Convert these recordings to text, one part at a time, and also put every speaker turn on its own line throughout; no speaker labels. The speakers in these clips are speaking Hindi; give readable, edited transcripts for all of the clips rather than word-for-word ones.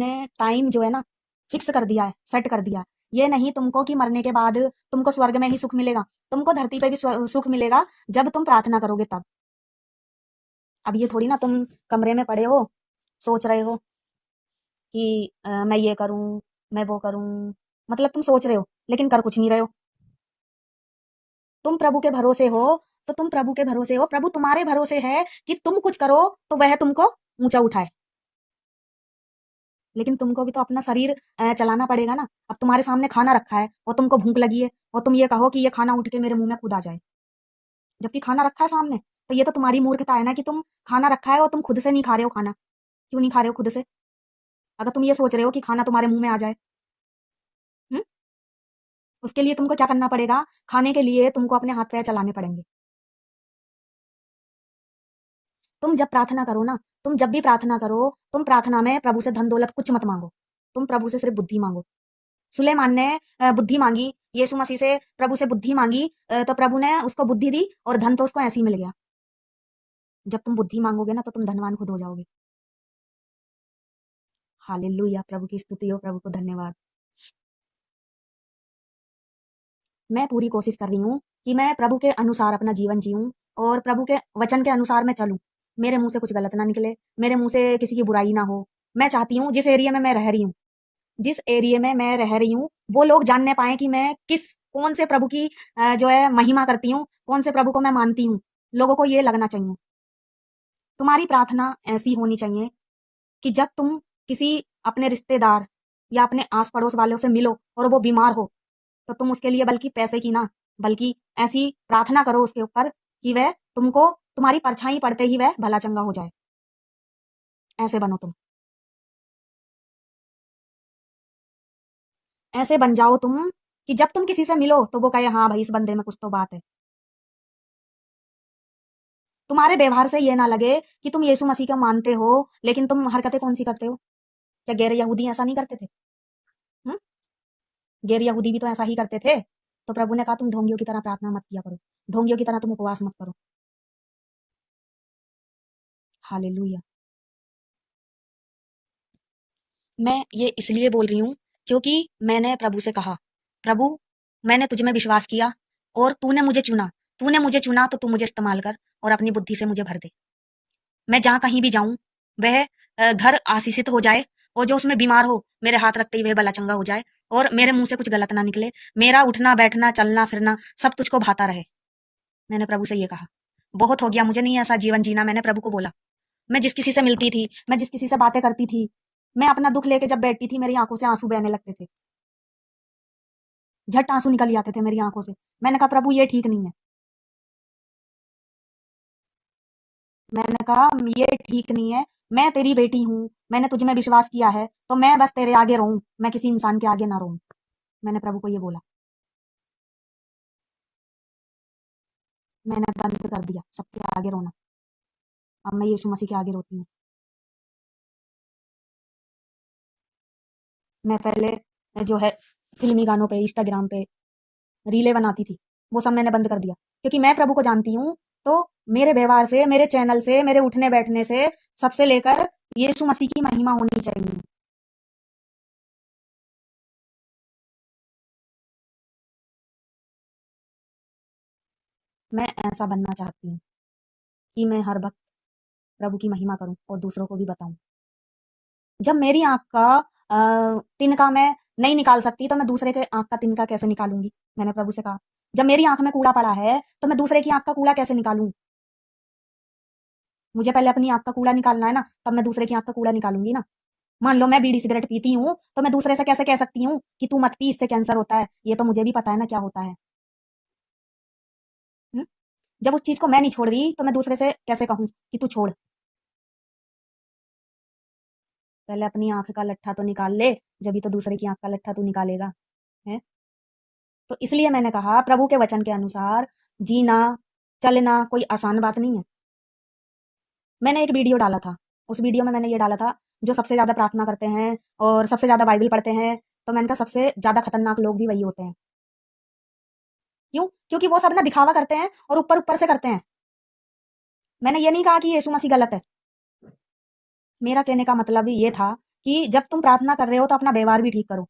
ने टाइम जो है ना फिक्स कर दिया है, सेट कर दिया है। ये नहीं तुमको कि मरने के बाद तुमको स्वर्ग में ही सुख मिलेगा, तुमको धरती पे भी सुख मिलेगा जब तुम प्रार्थना करोगे तब। अब ये थोड़ी ना तुम कमरे में पड़े हो, सोच रहे हो कि मैं ये करूं, मैं वो करूं, मतलब तुम सोच रहे हो लेकिन कर कुछ नहीं रहे हो। तुम प्रभु के भरोसे हो, तो तुम प्रभु के भरोसे हो, प्रभु तुम्हारे भरोसे है कि तुम कुछ करो तो वह तुमको ऊंचा उठाए। लेकिन तुमको भी तो अपना शरीर चलाना पड़ेगा ना। अब तुम्हारे सामने खाना रखा है और तुमको भूख लगी है और तुम ये कहो कि ये खाना उठ के मेरे मुंह में कूद आ जाए, जबकि खाना रखा है सामने। तो ये तो तुम्हारी मूर्खता है ना कि तुम खाना रखा है और तुम खुद से नहीं खा रहे हो खाना। क्यों नहीं खा रहे हो खुद से, अगर तुम ये सोच रहे हो कि खाना तुम्हारे मुंह में आ जाए? हम्म? उसके लिए तुमको क्या करना पड़ेगा? खाने के लिए तुमको अपने हाथ पैर चलाने पड़ेंगे। तुम जब प्रार्थना करो ना, तुम जब भी प्रार्थना करो, तुम प्रार्थना में प्रभु से धन दौलत कुछ मत मांगो। तुम प्रभु से सिर्फ बुद्धि मांगो। सुलेमान ने बुद्धि मांगी, यीशु मसीह से प्रभु से बुद्धि मांगी, तो प्रभु ने उसको बुद्धि दी और धन तो उसको ऐसे ही मिल गया। जब तुम बुद्धि मांगोगे ना तो तुम धनवान खुद हो जाओगे। हालेलुया, प्रभु की स्तुति हो, प्रभु को धन्यवाद। मैं पूरी कोशिश कर रही हूँ कि मैं प्रभु के अनुसार अपना जीवन जीऊँ और प्रभु के वचन के अनुसार मैं चलूँ। मेरे मुंह से कुछ गलत ना निकले, मेरे मुंह से किसी की बुराई ना हो। मैं चाहती हूँ जिस एरिया में मैं रह रही हूँ, जिस एरिया में मैं रह रही हूँ, वो लोग जानने पाएँ कि मैं कौन से प्रभु की जो है महिमा करती हूँ, कौन से प्रभु को मैं मानती हूँ। लोगों को ये लगना चाहिए। तुम्हारी प्रार्थना ऐसी होनी चाहिए कि जब तुम किसी अपने रिश्तेदार या अपने आस पड़ोस वालों से मिलो और वो बीमार हो, तो तुम उसके लिए बल्कि पैसे की ना, बल्कि ऐसी प्रार्थना करो उसके ऊपर कि वह तुमको तुम्हारी परछाई पड़ते ही वह भला चंगा हो जाए। ऐसे बनो तुम, ऐसे बन जाओ तुम कि जब तुम किसी से मिलो तो वो कहे हाँ भाई इस बंदे में कुछ तो बात है। तुम्हारे व्यवहार से ये ना लगे कि तुम यीशु मसीह को मानते हो लेकिन तुम हरकतें कौन सी करते हो। क्या गैर यहूदी ऐसा नहीं करते थे? हम्म? गैर यहूदी भी तो ऐसा ही करते थे। तो प्रभु ने कहा तुम ढोंगियों की तरह प्रार्थना मत किया करो, ढोंगियों की तरह तुम उपवास मत करो। हालेलुया। मैं ये इसलिए बोल रही हूँ क्योंकि मैंने प्रभु से कहा, प्रभु मैंने तुझ में विश्वास किया और तूने मुझे चुना तो तू मुझे इस्तेमाल कर और अपनी बुद्धि से मुझे भर दे। मैं जहाँ कहीं भी जाऊं वह घर आशीषित हो जाए और जो उसमें बीमार हो मेरे हाथ रखते ही वह भला चंगा हो जाए और मेरे मुंह से कुछ गलत ना निकले। मेरा उठना बैठना चलना फिरना सब तुझको भाता रहे। मैंने प्रभु से ये कहा। बहुत हो गया, मुझे नहीं ऐसा जीवन जीना, मैंने प्रभु को बोला। मैं जिस किसी से मिलती थी, मैं जिस किसी से बातें करती थी, मैं अपना दुख लेके जब बैठती थी मेरी आंखों से आंसू बहने लगते थे, झट आंसू निकल जाते थे मेरी आंखों से। मैंने कहा प्रभु ये ठीक नहीं है। मैंने कहा ये ठीक नहीं है। मैं तेरी बेटी हूँ, मैंने तुझ में विश्वास किया है तो मैं बस तेरे आगे रहूं, मैं किसी इंसान के आगे ना रहूं। मैंने प्रभु को ये बोला। मैंने बंद कर दिया सबके आगे रोना। अब मैं यीशु मसीह के आगे रोती हूँ। मैं पहले जो है फिल्मी गानों पे इंस्टाग्राम पे रीलें बनाती थी, वो सब मैंने बंद कर दिया क्योंकि मैं प्रभु को जानती हूँ। तो मेरे व्यवहार से, मेरे चैनल से, मेरे उठने बैठने से सबसे लेकर यीशु मसीह की महिमा होनी चाहिए। मैं ऐसा बनना चाहती हूँ कि मैं हर वक्त प्रभु की महिमा करूं और दूसरों को भी बताऊं। जब मेरी आंख का तिनका मैं नहीं निकाल सकती तो मैं दूसरे के आंख का तिनका कैसे निकालूंगी? मैंने प्रभु से कहा। जब मेरी आंख में कूड़ा पड़ा है तो मैं दूसरे की आंख का कूड़ा कैसे निकालूं? मुझे पहले अपनी आंख का कूड़ा निकालना है ना, तब मैं दूसरे की आंख का कूड़ा निकालूंगी ना। मान लो मैं बीड़ी सिगरेट पीती हूँ तो मैं दूसरे से कैसे कह सकती हूँ कि तू मत पी, इससे कैंसर होता है? ये तो मुझे भी पता है ना क्या होता है। हुँ? जब उस चीज को मैं नहीं छोड़ रही तो मैं दूसरे से कैसे कहूँ कि तू छोड़? पहले अपनी आंख का लट्ठा तो निकाल ले, जब तो दूसरे की आंख का लट्ठा तू निकालेगा। है? तो इसलिए मैंने कहा प्रभु के वचन के अनुसार जीना, चलना कोई आसान बात नहीं है। मैंने एक वीडियो डाला था, उस वीडियो में मैंने ये डाला था जो सबसे ज्यादा प्रार्थना करते हैं और सबसे ज्यादा बाइबल पढ़ते हैं, तो मैंने कहा सबसे ज्यादा खतरनाक लोग भी वही होते हैं। क्यों? क्योंकि वो सब ना दिखावा करते हैं और ऊपर ऊपर से करते हैं। मैंने ये नहीं कहा कि यीशु मसीह गलत है। मेरा कहने का मतलब ये था कि जब तुम प्रार्थना कर रहे हो तो अपना व्यवहार भी ठीक करो।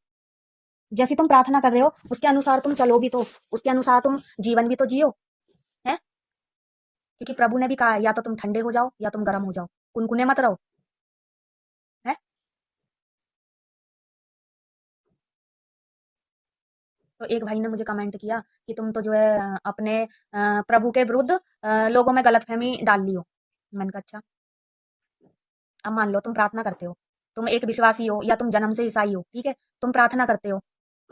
जैसी तुम प्रार्थना कर रहे हो उसके अनुसार तुम चलो भी तो, उसके अनुसार तुम जीवन भी तो जियो, है? क्योंकि प्रभु ने भी कहा है, या तो तुम ठंडे हो जाओ या तुम गर्म हो जाओ, कुनकुने मत रहो, है? तो एक भाई ने मुझे कमेंट किया कि तुम तो जो है अपने प्रभु के विरुद्ध लोगों में गलतफहमी डाल ली हो। मैंने कहा अच्छा, अब मान लो तुम प्रार्थना करते हो, तुम एक विश्वासी हो या तुम जन्म से ईसाई हो, ठीक है? तुम प्रार्थना करते हो,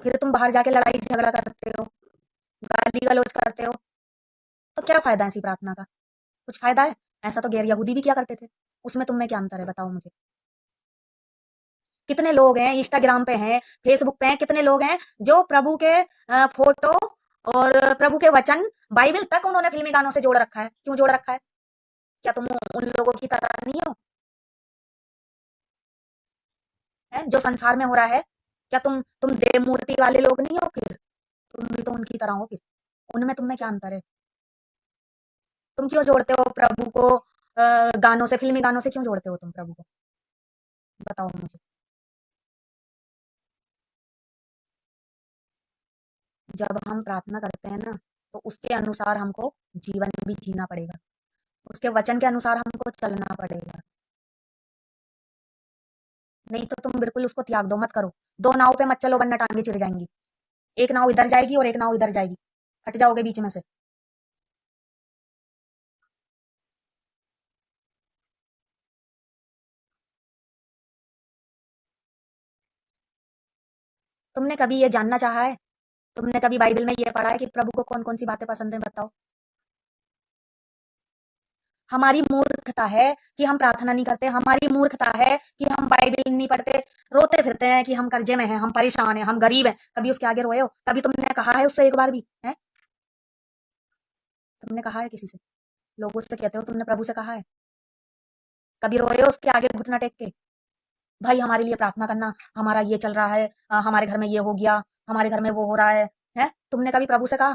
फिर तुम बाहर जाके लड़ाई झगड़ा करते हो, गाली गलौज करते हो, तो क्या फायदा है ऐसी प्रार्थना का? कुछ फायदा है? ऐसा तो गैर यहूदी भी क्या करते थे, उसमें तुम में क्या अंतर है बताओ मुझे? कितने लोग हैं इंस्टाग्राम पे हैं, फेसबुक पे हैं, कितने लोग हैं जो प्रभु के फोटो और प्रभु के वचन, बाइबल तक उन्होंने फिल्मी गानों से जोड़ रखा है। क्यों जोड़ रखा है? क्या तुम उन लोगों की तरह नहीं हो, है जो संसार में हो रहा है? क्या तुम देव मूर्ति वाले लोग नहीं हो? फिर तुम भी तो उनकी तरह हो। फिर उनमें तुम में क्या अंतर है? तुम क्यों जोड़ते हो प्रभु को गानों से, फिल्मी गानों से क्यों जोड़ते हो तुम प्रभु को? बताओ मुझे। जब हम प्रार्थना करते हैं ना, तो उसके अनुसार हमको जीवन भी जीना पड़ेगा, उसके वचन के अनुसार हमको चलना पड़ेगा। नहीं तो तुम बिल्कुल उसको त्याग दो, मत करो। दो नाव पे मत चलो वरना टांगे चिढ़ जाएंगी। एक नाव इधर जाएगी और एक नाव इधर जाएगी, हट जाओगे बीच में से। तुमने कभी ये जानना चाहा है, तुमने कभी बाइबल में ये पढ़ा है कि प्रभु को कौन कौन सी बातें पसंद है? बताओ। हमारी मूर्खता है कि हम प्रार्थना नहीं करते, हमारी मूर्खता है कि हम बाइबल नहीं पढ़ते, रोते फिरते हैं कि हम कर्जे में हैं, हम परेशान हैं, हम गरीब हैं। कभी उसके आगे रोए हो? कभी तुमने कहा है उससे एक बार भी, है? तुमने कहा है किसी से? लोगों से कहते हो, तुमने प्रभु से कहा है? कभी रोए हो उसके आगे घुटना टेक के? भाई हमारे लिए प्रार्थना करना, हमारा ये चल रहा है, हमारे घर में ये हो गया, हमारे घर में वो हो रहा है? हैं? तुमने कभी प्रभु से कहा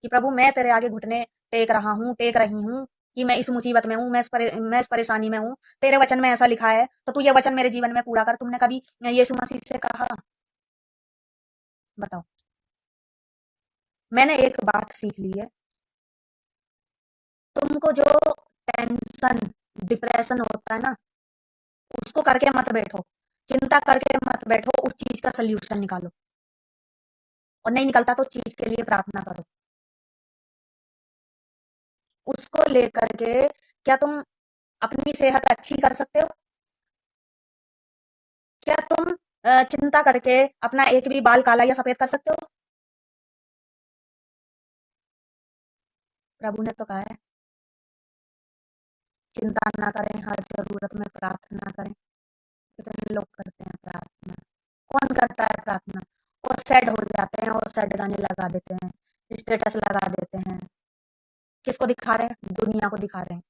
कि प्रभु मैं तेरे आगे घुटने टेक रहा हूँ, टेक रही हूँ, कि मैं इस मुसीबत में हूँ, मैं इस परेशानी में हूँ, तेरे वचन में ऐसा लिखा है, तो तू ये वचन मेरे जीवन में पूरा कर? तुमने कभी यीशु मसीह से कहा? बताओ। मैंने एक बात सीख ली है, तुमको जो टेंशन, डिप्रेशन होता है ना, उसको करके मत बैठो, चिंता करके मत बैठो, उस चीज का सोल्यूशन निकालो। और नहीं निकलता तो चीज के लिए प्रार्थना करो। उसको लेकर के क्या तुम अपनी सेहत अच्छी कर सकते हो? क्या तुम चिंता करके अपना एक भी बाल काला या सफेद कर सकते हो? प्रभु ने तो कहा है, चिंता ना करें, हर जरूरत में प्रार्थना करें। कितने लोग करते हैं प्रार्थना? कौन करता है प्रार्थना? वो सैड हो जाते हैं और सैड गाने लगा देते हैं, स्टेटस लगा देते हैं। किसको दिखा रहे हैं? दुनिया को दिखा रहे हैं।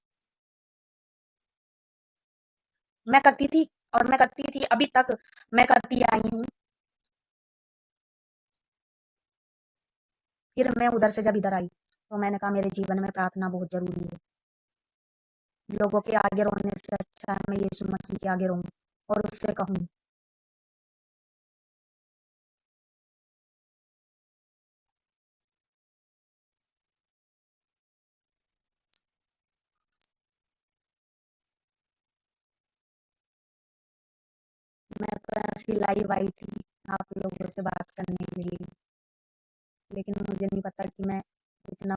मैं करती थी, और मैं करती थी अभी तक, मैं करती आई हूँ। फिर मैं उधर से जब इधर आई, तो मैंने कहा मेरे जीवन में प्रार्थना बहुत जरूरी है। लोगों के आगे रोने से अच्छा है मैं यीशु मसीह के आगे रोऊं और उससे कहूं, मैं तो ऐसी लाइव आई थी आप लोगों से बात करने के लिए, लेकिन मुझे नहीं पता कि मैं इतना